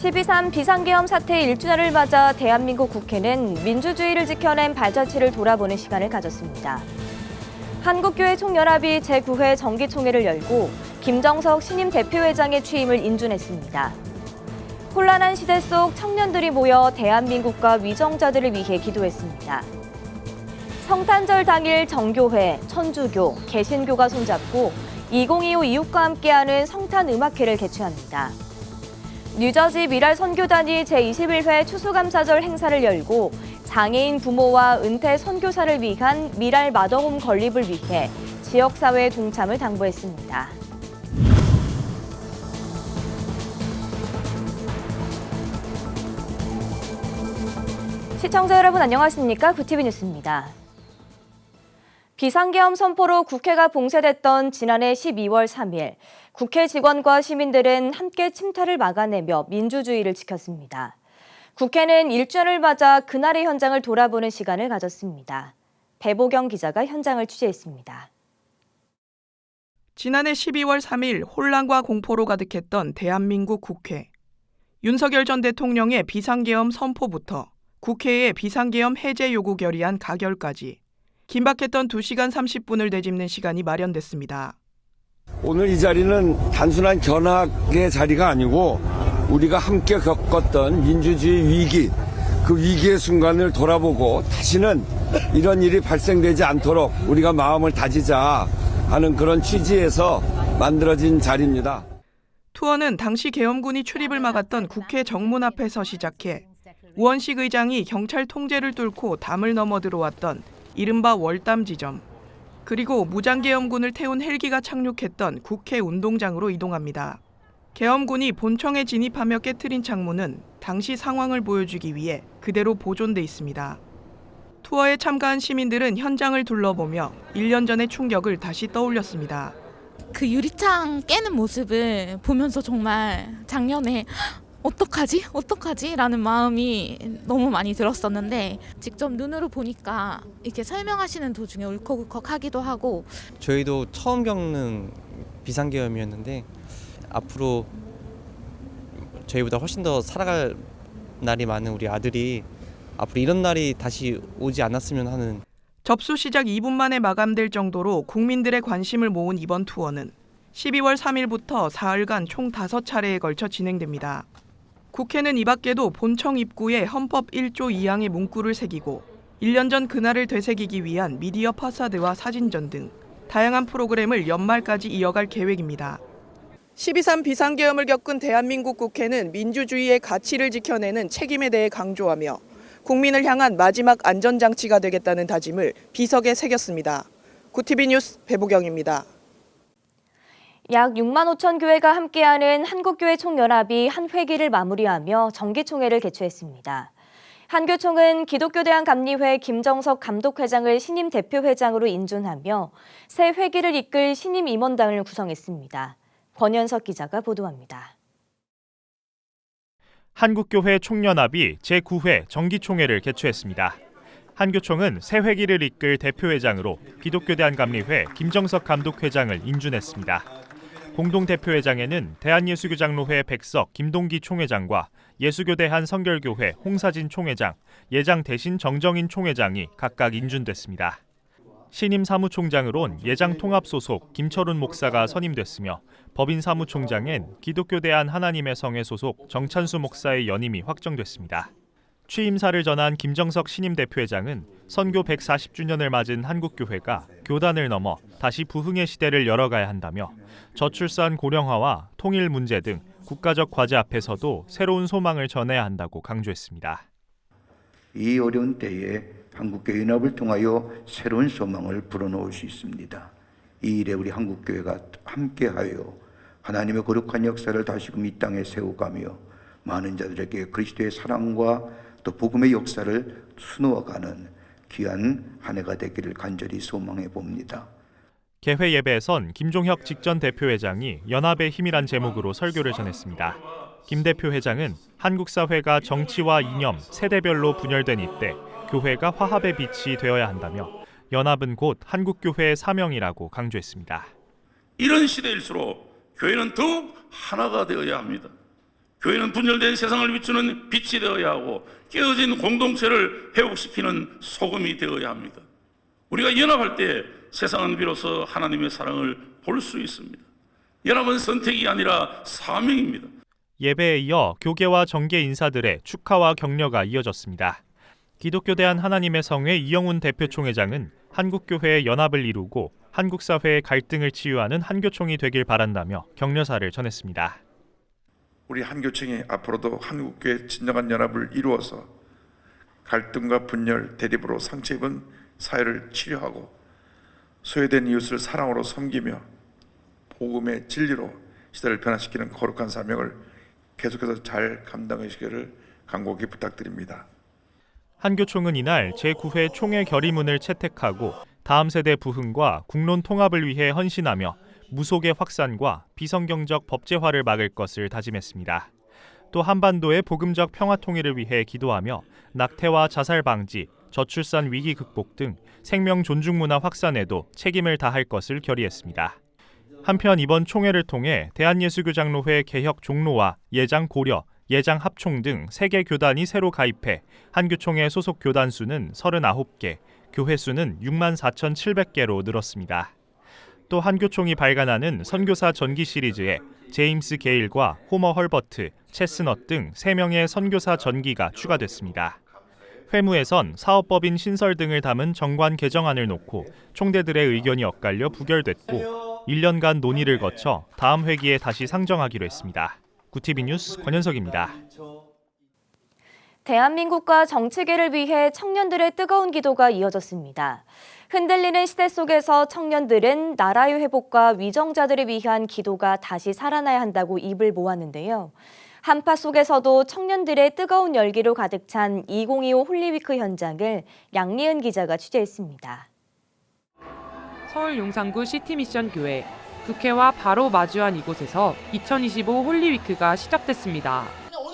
12.3 비상계엄 사태 1주년을 맞아 대한민국 국회는 민주주의를 지켜낸 발자취를 돌아보는 시간을 가졌습니다. 한국교회 총연합이 제9회 정기총회를 열고 김정석 신임 대표회장의 취임을 인준했습니다. 혼란한 시대 속 청년들이 모여 대한민국과 위정자들을 위해 기도했습니다. 성탄절 당일 정교회, 천주교, 개신교가 손잡고 2025 이웃과 함께하는 성탄음악회를 개최합니다. 뉴저지 미랄 선교단이 제21회 추수감사절 행사를 열고 장애인 부모와 은퇴 선교사를 위한 미랄 마더홈 건립을 위해 지역사회의 동참을 당부했습니다. 시청자 여러분 안녕하십니까? 구티비 뉴스입니다. 비상계엄 선포로 국회가 봉쇄됐던 지난해 12월 3일, 국회 직원과 시민들은 함께 침탈을 막아내며 민주주의를 지켰습니다. 국회는 1주년을 맞아 그날의 현장을 돌아보는 시간을 가졌습니다. 배보경 기자가 현장을 취재했습니다. 지난해 12월 3일 혼란과 공포로 가득했던 대한민국 국회. 윤석열 전 대통령의 비상계엄 선포부터 국회의 비상계엄 해제 요구 결의안 가결까지 긴박했던 2시간 30분을 되짚는 시간이 마련됐습니다. 오늘 이 자리는 단순한 견학의 자리가 아니고 우리가 함께 겪었던 민주주의 위기, 그 위기의 순간을 돌아보고 다시는 이런 일이 발생되지 않도록 우리가 마음을 다지자 하는 그런 취지에서 만들어진 자리입니다. 투어는 당시 계엄군이 출입을 막았던 국회 정문 앞에서 시작해 우원식 의장이 경찰 통제를 뚫고 담을 넘어 들어왔던 이른바 월담 지점, 그리고 무장계엄군을 태운 헬기가 착륙했던 국회 운동장으로 이동합니다. 계엄군이 본청에 진입하며 깨트린 창문은 당시 상황을 보여주기 위해 그대로 보존돼 있습니다. 투어에 참가한 시민들은 현장을 둘러보며 1년 전의 충격을 다시 떠올렸습니다. 그 유리창 깨는 모습을 보면서 정말 작년에 어떡하지? 라는 마음이 너무 많이 들었었는데 직접 눈으로 보니까 이렇게 설명하시는 도중에 울컥울컥하기도 하고 저희도 처음 겪는 비상계엄이었는데 앞으로 저희보다 훨씬 더 살아갈 날이 많은 우리 아들이 앞으로 이런 날이 다시 오지 않았으면 하는. 접수 시작 2분 만에 마감될 정도로 국민들의 관심을 모은 이번 투어는 12월 3일부터 사흘간 총 5차례에 걸쳐 진행됩니다. 국회는 이 밖에도 본청 입구에 헌법 1조 2항의 문구를 새기고 1년 전 그날을 되새기기 위한 미디어 파사드와 사진전 등 다양한 프로그램을 연말까지 이어갈 계획입니다. 12.3 비상계엄을 겪은 대한민국 국회는 민주주의의 가치를 지켜내는 책임에 대해 강조하며 국민을 향한 마지막 안전장치가 되겠다는 다짐을 비석에 새겼습니다. 구티비 뉴스 배보경입니다. 약 6만 5천 교회가 함께하는 한국교회 총연합이 한 회기를 마무리하며 정기총회를 개최했습니다. 한교총은 기독교대한감리회 김정석 감독회장을 신임 대표회장으로 인준하며 새 회기를 이끌 신임 임원단을 구성했습니다. 권현석 기자가 보도합니다. 한국교회 총연합이 제9회 정기총회를 개최했습니다. 한교총은 새 회기를 이끌 대표회장으로 기독교대한감리회 김정석 감독회장을 인준했습니다. 공동대표회장에는 대한예수교장로회 백석 김동기 총회장과 예수교대 한성결교회 홍사진 총회장, 예장 대신 정정인 총회장이 각각 인준됐습니다. 신임 사무총장으론 예장 통합 소속 김철훈 목사가 선임됐으며 법인 사무총장엔 기독교대한 하나님의 성회 소속 정찬수 목사의 연임이 확정됐습니다. 취임사를 전한 김정석 신임 대표회장은 선교 140주년을 맞은 한국교회가 교단을 넘어 다시 부흥의 시대를 열어가야 한다며 저출산 고령화와 통일 문제 등 국가적 과제 앞에서도 새로운 소망을 전해야 한다고 강조했습니다. 이 어려운 때에 한국교회 연합을 통하여 새로운 소망을 불어넣을 수 있습니다. 이 일에 우리 한국교회가 함께하여 하나님의 거룩한 역사를 다시금 이 땅에 세워가며 많은 자들에게 그리스도의 사랑과 또 복음의 역사를 수놓아가는 귀한 한 해가 되기를 간절히 소망해 봅니다. 개회 예배에선 김종혁 직전 대표회장이 연합의 힘이란 제목으로 설교를 전했습니다. 김 대표회장은 한국 사회가 정치와 이념, 세대별로 분열된 이때 교회가 화합의 빛이 되어야 한다며 연합은 곧 한국교회의 사명이라고 강조했습니다. 이런 시대일수록 교회는 더욱 하나가 되어야 합니다. 교회는 분열된 세상을 비추는 빛이 되어야 하고 깨어진 공동체를 회복시키는 소금이 되어야 합니다. 우리가 연합할 때 세상은 비로소 하나님의 사랑을 볼 수 있습니다. 연합은 선택이 아니라 사명입니다. 예배에 이어 교계와 정계 인사들의 축하와 격려가 이어졌습니다. 기독교대한 하나님의 성회 이영훈 대표총회장은 한국교회의 연합을 이루고 한국사회의 갈등을 치유하는 한교총이 되길 바란다며 격려사를 전했습니다. 우리 한교총이 앞으로도 한국교회의 진정한 연합을 이루어서 갈등과 분열, 대립으로 상처 입은 사회를 치료하고 소외된 이웃을 사랑으로 섬기며 복음의 진리로 시대를 변화시키는 거룩한 사명을 계속해서 잘 감당하시기를 간곡히 부탁드립니다. 한교총은 이날 제9회 총회 결의문을 채택하고 다음 세대 부흥과 국론 통합을 위해 헌신하며 무속의 확산과 비성경적 법제화를 막을 것을 다짐했습니다. 또 한반도의 복음적 평화 통일을 위해 기도하며 낙태와 자살 방지, 저출산 위기 극복 등 생명 존중 문화 확산에도 책임을 다할 것을 결의했습니다. 한편 이번 총회를 통해 대한예수교장로회 개혁 종로와 예장 고려, 예장 합총 등 3개 교단이 새로 가입해 한교총회 소속 교단 수는 39개, 교회 수는 64,700개로 늘었습니다. 또 한교총이 발간하는 선교사 전기 시리즈에 제임스 게일과 호머 헐버트, 체스넛 등 3명의 선교사 전기가 추가됐습니다. 회무에선 사업법인 신설 등을 담은 정관 개정안을 놓고 총대들의 의견이 엇갈려 부결됐고 1년간 논의를 거쳐 다음 회기에 다시 상정하기로 했습니다. 구티비 뉴스 권현석입니다. 대한민국과 정치계를 위해 청년들의 뜨거운 기도가 이어졌습니다. 흔들리는 시대 속에서 청년들은 나라의 회복과 위정자들을 위한 기도가 다시 살아나야 한다고 입을 모았는데요. 한파 속에서도 청년들의 뜨거운 열기로 가득 찬 2025 홀리위크 현장을 양리은 기자가 취재했습니다. 서울 용산구 시티미션 교회, 국회와 바로 마주한 이곳에서 2025 홀리위크가 시작됐습니다.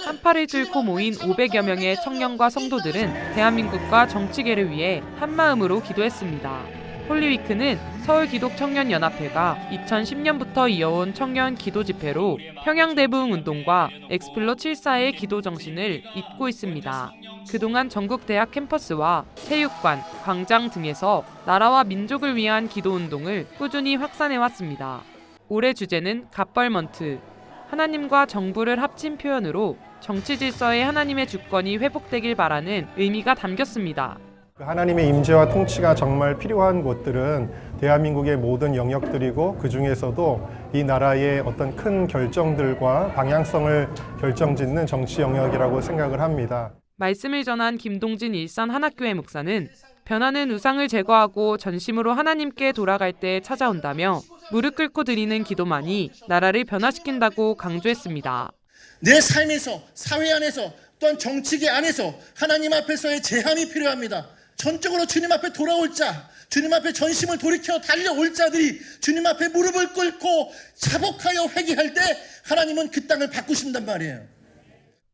한파를 뚫고 모인 500여 명의 청년과 성도들은 대한민국과 정치계를 위해 한마음으로 기도했습니다. 홀리위크는 서울기독청년연합회가 2010년부터 이어온 청년 기도 집회로 평양대부흥운동과 엑스플로 74의 기도 정신을 잇고 있습니다. 그동안 전국 대학 캠퍼스와 체육관, 광장 등에서 나라와 민족을 위한 기도운동을 꾸준히 확산해왔습니다. 올해 주제는 갓벌먼트, 하나님과 정부를 합친 표현으로 정치 질서의 하나님의 주권이 회복되길 바라는 의미가 담겼습니다. 하나님의 임재와 통치가 정말 필요한 곳들은 대한민국의 모든 영역들이고 그 중에서도 이 나라의 어떤 큰 결정들과 방향성을 결정짓는 정치 영역이라고 생각을 합니다. 말씀을 전한 김동진 일산 한학교회 목사는 변화는 우상을 제거하고 전심으로 하나님께 돌아갈 때 찾아온다며 무릎 꿇고 드리는 기도만이 나라를 변화시킨다고 강조했습니다. 내 삶에서, 사회 안에서, 또한 정치계 안에서 하나님 앞에서의 제함이 필요합니다. 전적으로 주님 앞에 돌아올 자, 주님 앞에 전심을 돌이켜 달려올 자들이 주님 앞에 무릎을 꿇고 자복하여 회개할 때 하나님은 그 땅을 바꾸신단 말이에요.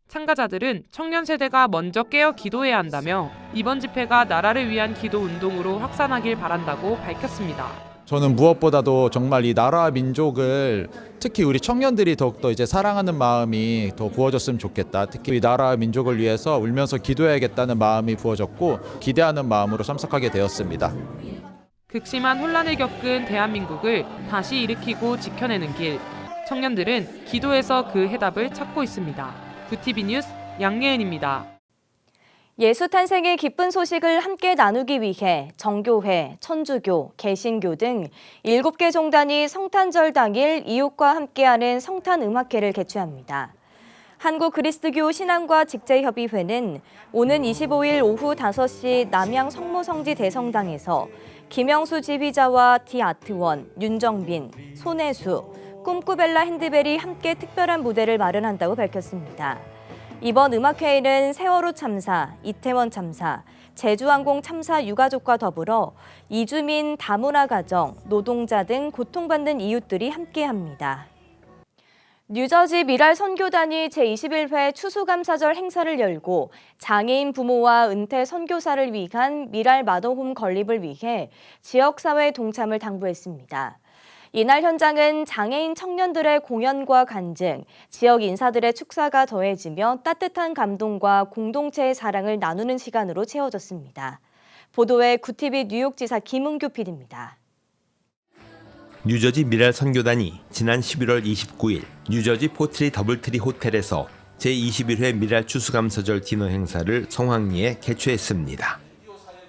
참가자들은 청년 세대가 먼저 깨어 기도해야 한다며 이번 집회가 나라를 위한 기도 운동으로 확산하길 바란다고 밝혔습니다. 저는 무엇보다도 정말 이 나라와 민족을 특히 우리 청년들이 더욱더 이제 사랑하는 마음이 더 부어졌으면 좋겠다. 특히 이 나라와 민족을 위해서 울면서 기도해야겠다는 마음이 부어졌고 기대하는 마음으로 참석하게 되었습니다. 극심한 혼란을 겪은 대한민국을 다시 일으키고 지켜내는 길. 청년들은 기도에서 그 해답을 찾고 있습니다. 구티비 뉴스 양예은입니다. 예수 탄생의 기쁜 소식을 함께 나누기 위해 정교회, 천주교, 개신교 등 7개 종단이 성탄절 당일 이웃과 함께하는 성탄음악회를 개최합니다. 한국그리스도교 신앙과 직제협의회는 오는 25일 오후 5시 남양 성모성지 대성당에서 김영수 지휘자와 디아트원, 윤정빈, 손혜수, 꿈꾸벨라 핸드벨이 함께 특별한 무대를 마련한다고 밝혔습니다. 이번 음악회에는 세월호 참사, 이태원 참사, 제주항공 참사 유가족과 더불어 이주민 다문화 가정, 노동자 등 고통받는 이웃들이 함께합니다. 뉴저지 미랄 선교단이 제21회 추수감사절 행사를 열고 장애인 부모와 은퇴 선교사를 위한 미랄 마더홈 건립을 위해 지역사회 동참을 당부했습니다. 이날 현장은 장애인 청년들의 공연과 간증, 지역 인사들의 축사가 더해지며 따뜻한 감동과 공동체의 사랑을 나누는 시간으로 채워졌습니다. 보도에 구TV 뉴욕지사 김은규 PD입니다. 뉴저지 미랄 선교단이 지난 11월 29일 뉴저지 포트리 더블트리 호텔에서 제21회 미랄 추수감사절 디너 행사를 성황리에 개최했습니다.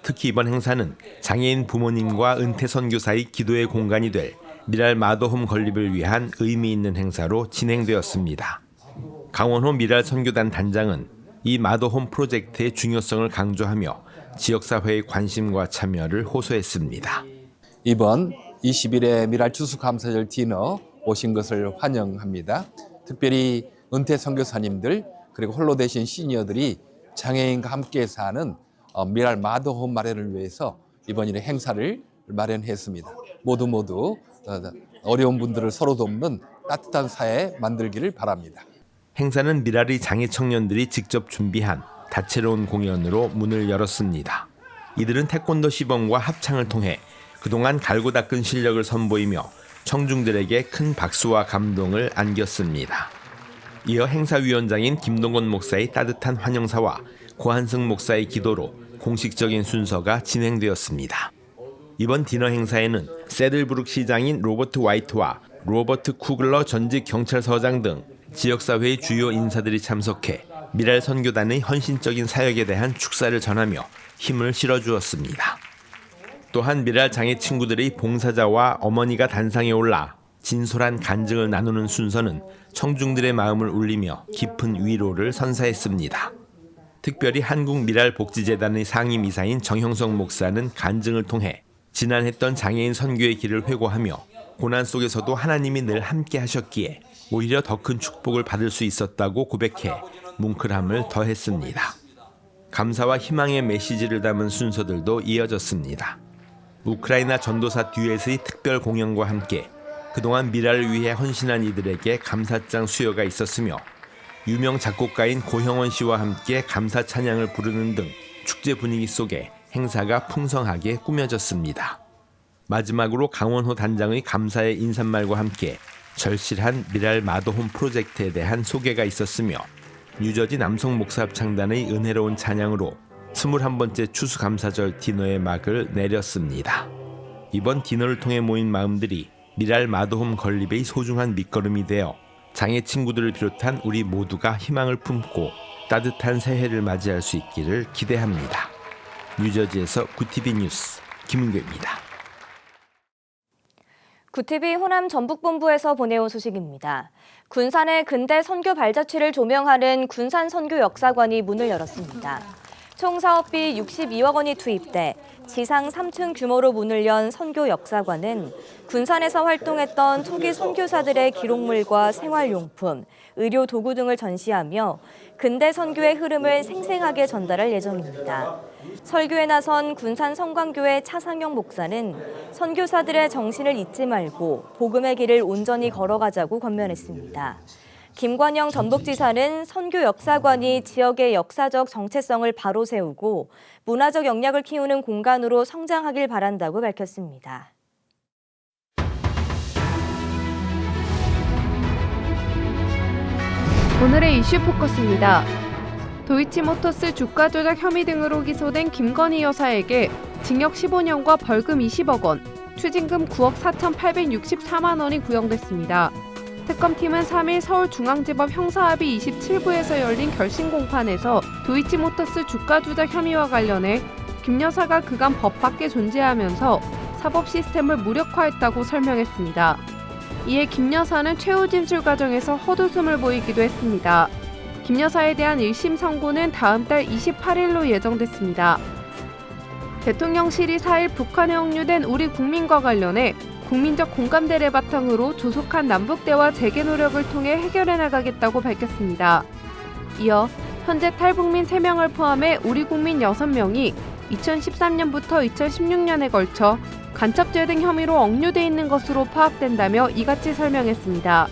특히 이번 행사는 장애인 부모님과 은퇴 선교사의 기도의 공간이 될 미랄 마더홈 건립을 위한 의미 있는 행사로 진행되었습니다. 강원호 미랄 선교단 단장은 이 마더홈 프로젝트의 중요성을 강조하며 지역사회의 관심과 참여를 호소했습니다. 이번 20일의 미랄 추수감사절 디너 오신 것을 환영합니다. 특별히 은퇴 선교사님들 그리고 홀로 되신 시니어들이 장애인과 함께 사는 미랄 마더홈 마련을 위해서 이번 일에 행사를 마련했습니다. 모두 어려운 분들을 서로 돕는 따뜻한 사회 만들기를 바랍니다. 행사는 미랄의 장애 청년들이 직접 준비한 다채로운 공연으로 문을 열었습니다. 이들은 태권도 시범과 합창을 통해 그동안 갈고 닦은 실력을 선보이며 청중들에게 큰 박수와 감동을 안겼습니다. 이어 행사위원장인 김동건 목사의 따뜻한 환영사와 고한승 목사의 기도로 공식적인 순서가 진행되었습니다. 이번 디너 행사에는 세들브룩 시장인 로버트 화이트와 로버트 쿠글러 전직 경찰서장 등 지역사회의 주요 인사들이 참석해 미랄 선교단의 헌신적인 사역에 대한 축사를 전하며 힘을 실어주었습니다. 또한 미랄 장애 친구들의 봉사자와 어머니가 단상에 올라 진솔한 간증을 나누는 순서는 청중들의 마음을 울리며 깊은 위로를 선사했습니다. 특별히 한국미랄복지재단의 상임이사인 정형석 목사는 간증을 통해 지난했던 장애인 선교의 길을 회고하며 고난 속에서도 하나님이 늘 함께 하셨기에 오히려 더 큰 축복을 받을 수 있었다고 고백해 뭉클함을 더했습니다. 감사와 희망의 메시지를 담은 순서들도 이어졌습니다. 우크라이나 전도사 듀엣의 특별 공연과 함께 그동안 미랄을 위해 헌신한 이들에게 감사장 수여가 있었으며 유명 작곡가인 고형원 씨와 함께 감사 찬양을 부르는 등 축제 분위기 속에 행사가 풍성하게 꾸며졌습니다. 마지막으로 강원호 단장의 감사의 인사말과 함께 절실한 미랄 마더홈 프로젝트에 대한 소개가 있었으며 뉴저지 남성 목사합창단의 은혜로운 찬양으로 21번째 추수감사절 디너의 막을 내렸습니다. 이번 디너를 통해 모인 마음들이 미랄 마더홈 건립의 소중한 밑거름이 되어 장애 친구들을 비롯한 우리 모두가 희망을 품고 따뜻한 새해를 맞이할 수 있기를 기대합니다. 뉴저지에서 구TV 뉴스 김은규입니다. 구TV 호남 전북본부에서 보내온 소식입니다. 군산의 근대 선교 발자취를 조명하는 군산 선교 역사관이 문을 열었습니다. 총 사업비 62억 원이 투입돼 지상 3층 규모로 문을 연 선교 역사관은 군산에서 활동했던 초기 선교사들의 기록물과 생활용품, 의료 도구 등을 전시하며 근대 선교의 흐름을 생생하게 전달할 예정입니다. 설교에 나선 군산 성광교회 차상영 목사는 선교사들의 정신을 잊지 말고 복음의 길을 온전히 걸어가자고 권면했습니다. 김관영 전북지사는 선교 역사관이 지역의 역사적 정체성을 바로 세우고 문화적 역량을 키우는 공간으로 성장하길 바란다고 밝혔습니다. 오늘의 이슈 포커스입니다. 도이치모터스 주가 조작 혐의 등으로 기소된 김건희 여사에게 징역 15년과 벌금 20억 원, 추징금 9억 4,864만 원이 구형됐습니다. 특검팀은 3일 서울중앙지법 형사합의 27부에서 열린 결심 공판에서 도이치모터스 주가 조작 혐의와 관련해 김 여사가 그간 법 밖에 존재하면서 사법 시스템을 무력화했다고 설명했습니다. 이에 김 여사는 최후 진술 과정에서 헛웃음을 보이기도 했습니다. 김 여사에 대한 1심 선고는 다음 달 28일로 예정됐습니다. 대통령실이 4일 북한에 억류된 우리 국민과 관련해 국민적 공감대를 바탕으로 조속한 남북대화 재개 노력을 통해 해결해 나가겠다고 밝혔습니다. 이어 현재 탈북민 3명을 포함해 우리 국민 6명이 2013년부터 2016년에 걸쳐 간첩죄 등 혐의로 억류돼 있는 것으로 파악된다며 이같이 설명했습니다.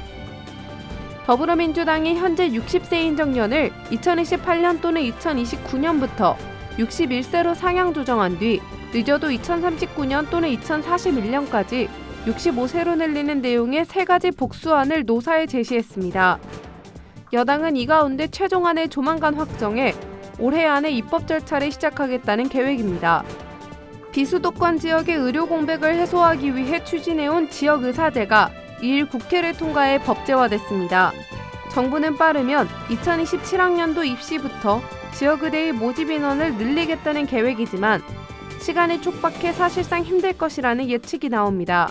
더불어민주당이 현재 60세인 정년을 2028년 또는 2029년부터 61세로 상향 조정한 뒤 늦어도 2039년 또는 2041년까지 65세로 늘리는 내용의 3가지 복수안을 노사에 제시했습니다. 여당은 이 가운데 최종안을 조만간 확정해 올해 안에 입법 절차를 시작하겠다는 계획입니다. 비수도권 지역의 의료 공백을 해소하기 위해 추진해온 지역의사제가 2일 국회를 통과해 법제화됐습니다. 정부는 빠르면 2027학년도 입시부터 지역의대의 모집 인원을 늘리겠다는 계획이지만 시간이 촉박해 사실상 힘들 것이라는 예측이 나옵니다.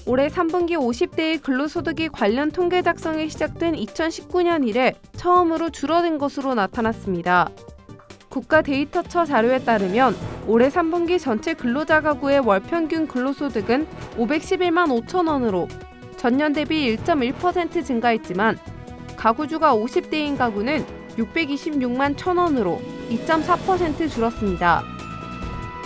올해 3분기 50대의 근로소득이 관련 통계 작성이 시작된 2019년 이래 처음으로 줄어든 것으로 나타났습니다. 국가 데이터처 자료에 따르면 올해 3분기 전체 근로자 가구의 월 평균 근로소득은 511만 5천 원으로 전년 대비 1.1% 증가했지만 가구주가 50대인 가구는 626만 1천 원으로 2.4% 줄었습니다.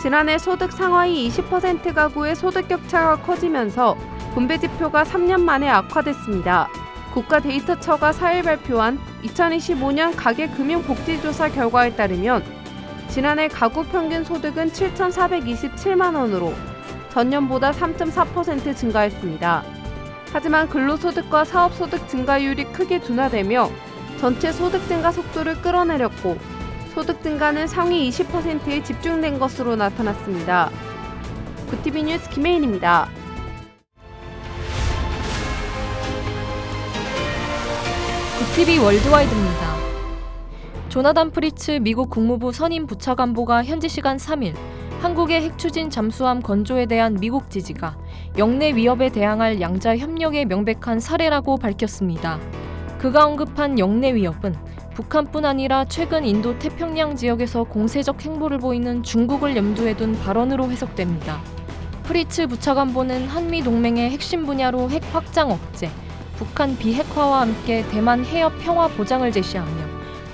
지난해 소득 상하이 20% 가구의 소득 격차가 커지면서 분배 지표가 3년 만에 악화됐습니다. 국가 데이터처가 4일 발표한 2025년 가계금융복지조사 결과에 따르면 지난해 가구 평균 소득은 7,427만 원으로 전년보다 3.4% 증가했습니다. 하지만 근로소득과 사업소득 증가율이 크게 둔화되며 전체 소득 증가 속도를 끌어내렸고 소득 증가는 상위 20%에 집중된 것으로 나타났습니다. 구티비 뉴스 김혜인입니다. 구티비 월드와이드입니다. 조나단 프리츠 미국 국무부 선임 부차관보가 현지 시간 3일 한국의 핵추진 잠수함 건조에 대한 미국 지지가 영내 위협에 대항할 양자 협력의 명백한 사례라고 밝혔습니다. 그가 언급한 영내 위협은 북한뿐 아니라 최근 인도 태평양 지역에서 공세적 행보를 보이는 중국을 염두에 둔 발언으로 해석됩니다. 프리츠 부차관보는 한미 동맹의 핵심 분야로 핵 확장 억제, 북한 비핵화와 함께 대만 해협 평화 보장을 제시하며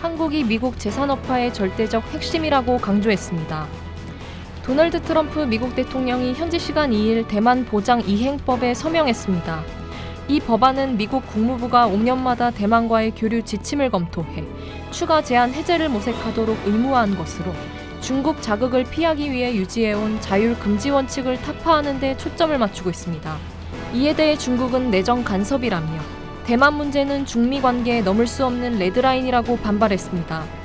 한국이 미국 재산업화의 절대적 핵심이라고 강조했습니다. 도널드 트럼프 미국 대통령이 현지 시간 2일 대만 보장 이행법에 서명했습니다. 이 법안은 미국 국무부가 5년마다 대만과의 교류 지침을 검토해 추가 제한 해제를 모색하도록 의무화한 것으로 중국 자극을 피하기 위해 유지해온 자율 금지 원칙을 타파하는 데 초점을 맞추고 있습니다. 이에 대해 중국은 내정 간섭이라며 대만 문제는 중미 관계에 넘을 수 없는 레드라인이라고 반발했습니다.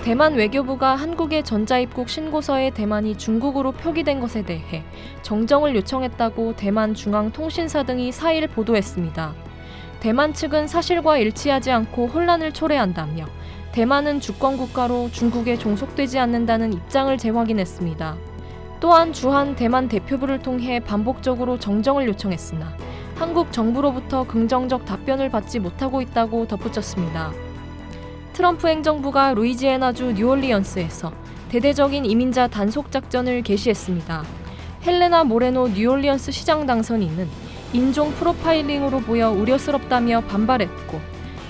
대만 외교부가 한국의 전자입국 신고서에 대만이 중국으로 표기된 것에 대해 정정을 요청했다고 대만 중앙통신사 등이 4일 보도했습니다. 대만 측은 사실과 일치하지 않고 혼란을 초래한다며 대만은 주권국가로 중국에 종속되지 않는다는 입장을 재확인했습니다. 또한 주한 대만 대표부를 통해 반복적으로 정정을 요청했으나 한국 정부로부터 긍정적 답변을 받지 못하고 있다고 덧붙였습니다. 트럼프 행정부가 루이지애나주 뉴올리언스에서 대대적인 이민자 단속 작전을 개시했습니다. 헬레나 모레노 뉴올리언스 시장 당선인은 인종 프로파일링으로 보여 우려스럽다며 반발했고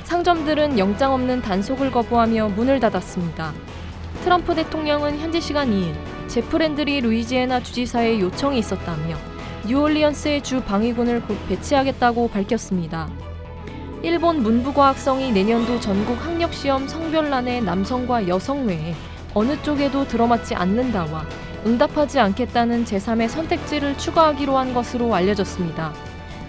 상점들은 영장 없는 단속을 거부하며 문을 닫았습니다. 트럼프 대통령은 현지 시간 2일 제프 랜드리 루이지애나 주지사의 요청이 있었다며 뉴올리언스의 주 방위군을 곧 배치하겠다고 밝혔습니다. 일본 문부과학성이 내년도 전국 학력시험 성별란에 남성과 여성 외에 어느 쪽에도 들어맞지 않는다와 응답하지 않겠다는 제3의 선택지를 추가하기로 한 것으로 알려졌습니다.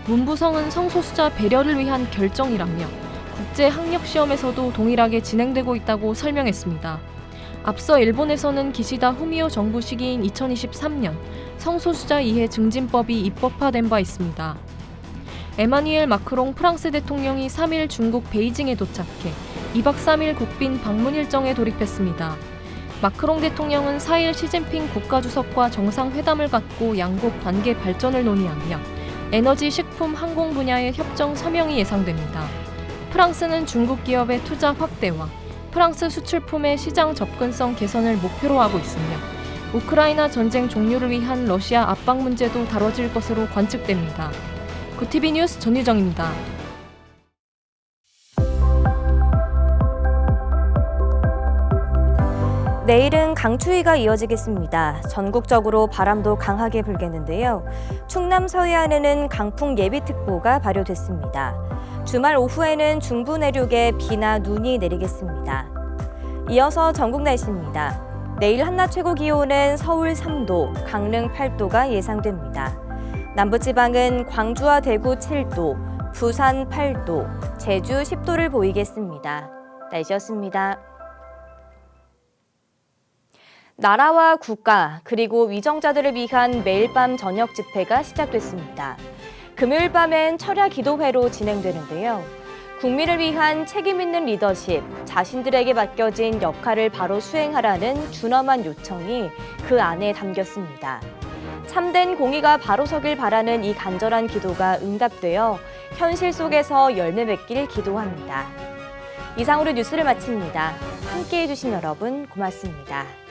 문부성은 성소수자 배려를 위한 결정이라며 국제 학력시험에서도 동일하게 진행되고 있다고 설명했습니다. 앞서 일본에서는 기시다 후미오 정부 시기인 2023년 성소수자 이해 증진법이 입법화된 바 있습니다. 에마뉘엘 마크롱 프랑스 대통령이 3일 중국 베이징에 도착해 2박 3일 국빈 방문 일정에 돌입했습니다. 마크롱 대통령은 4일 시진핑 국가주석과 정상회담을 갖고 양국 관계 발전을 논의하며 에너지, 식품, 항공 분야의 협정 서명이 예상됩니다. 프랑스는 중국 기업의 투자 확대와 프랑스 수출품의 시장 접근성 개선을 목표로 하고 있으며 우크라이나 전쟁 종료를 위한 러시아 압박 문제도 다뤄질 것으로 관측됩니다. 구티비 뉴스 전유정입니다. 내일은 강추위가 이어지겠습니다. 전국적으로 바람도 강하게 불겠는데요. 충남 서해안에는 강풍 예비특보가 발효됐습니다. 주말 오후에는 중부 내륙에 비나 눈이 내리겠습니다. 이어서 전국 날씨입니다. 내일 한낮 최고 기온은 서울 3도, 강릉 8도가 예상됩니다. 남부지방은 광주와 대구 7도, 부산 8도, 제주 10도를 보이겠습니다. 날씨였습니다. 나라와 국가 그리고 위정자들을 위한 매일 밤 저녁 집회가 시작됐습니다. 금요일 밤엔 철야 기도회로 진행되는데요. 국민을 위한 책임 있는 리더십, 자신들에게 맡겨진 역할을 바로 수행하라는 준엄한 요청이 그 안에 담겼습니다. 참된 공의가 바로 서길 바라는 이 간절한 기도가 응답되어 현실 속에서 열매 맺길 기도합니다. 이상으로 뉴스를 마칩니다. 함께해 주신 여러분 고맙습니다.